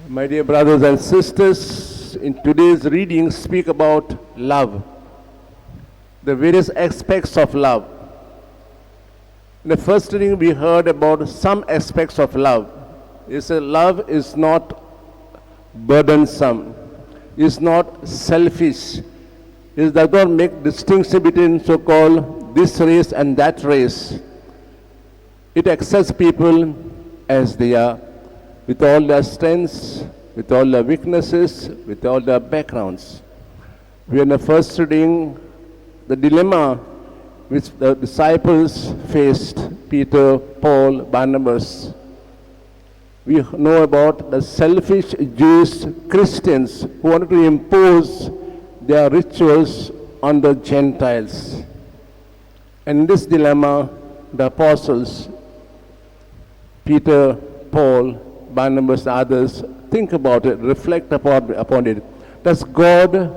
My dear brothers and sisters, in today's reading speak about love, the various aspects of love. In the first reading we heard about some aspects of love. It said love is not burdensome, is not selfish, it does not make distinction between so-called this race and that race. It accepts people as they are, with all their strengths, with all their weaknesses, with all their backgrounds. We are in the first reading, the dilemma which the disciples faced, Peter, Paul, Barnabas. We know about the selfish Jewish Christians who wanted to impose their rituals on the Gentiles. And in this dilemma, the apostles, Peter, Paul, Barnabas, others, think about it, reflect upon it. Does God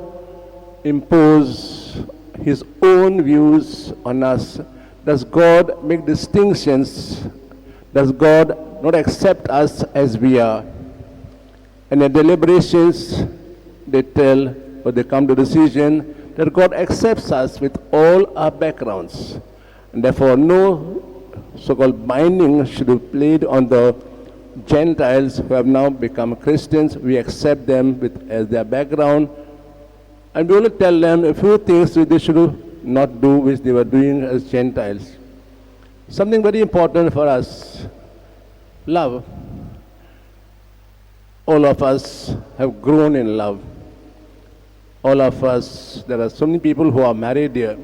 impose His own views on us? Does God make distinctions? Does God not accept us as we are? And in deliberations, they tell, or they come to the decision that God accepts us with all our backgrounds. And therefore, no so-called binding should be played on the Gentiles who have now become Christians. We accept them as their background. And we only tell them a few things which they should not do, which they were doing as Gentiles. Something very important for us, love. All of us have grown in love. All of us, there are so many people who are married here.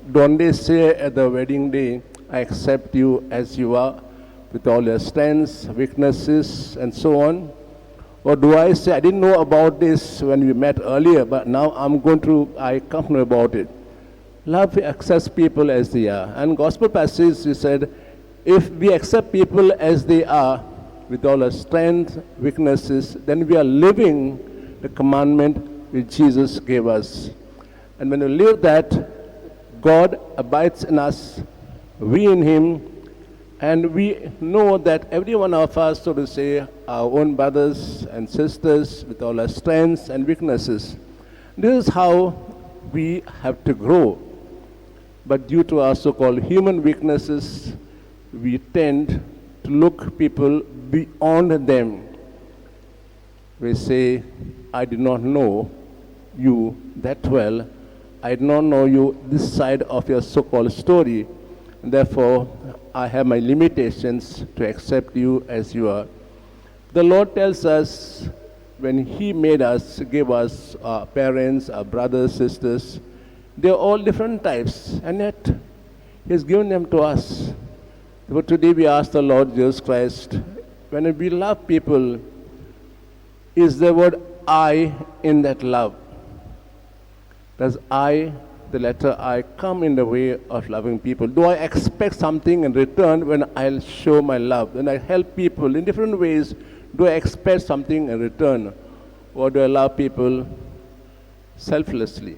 Don't they say at the wedding day, I accept you as you are, with all your strengths, weaknesses, and so on? Or do I say, I didn't know about this when we met earlier, but now I come to know about it. Love accepts people as they are. And gospel passage, he said, if we accept people as they are, with all our strengths, weaknesses, then we are living the commandment which Jesus gave us. And when we live that, God abides in us, we in Him, and we know that every one of us, so to say, our own brothers and sisters with all our strengths and weaknesses. This is how we have to grow. But due to our so-called human weaknesses, we tend to look people beyond them. We say, I did not know you that well. I did not know you this side of your so-called story. And therefore, I have my limitations to accept you as you are. The Lord tells us when He made us, gave us our parents, our brothers, sisters, they're all different types, and yet He has given them to us. But today we ask the Lord Jesus Christ, when we love people, is the word I in that love? Does I, the letter I, come in the way of loving people? Do I expect something in return when I'll show my love? When I help people in different ways, do I expect something in return? Or do I love people selflessly?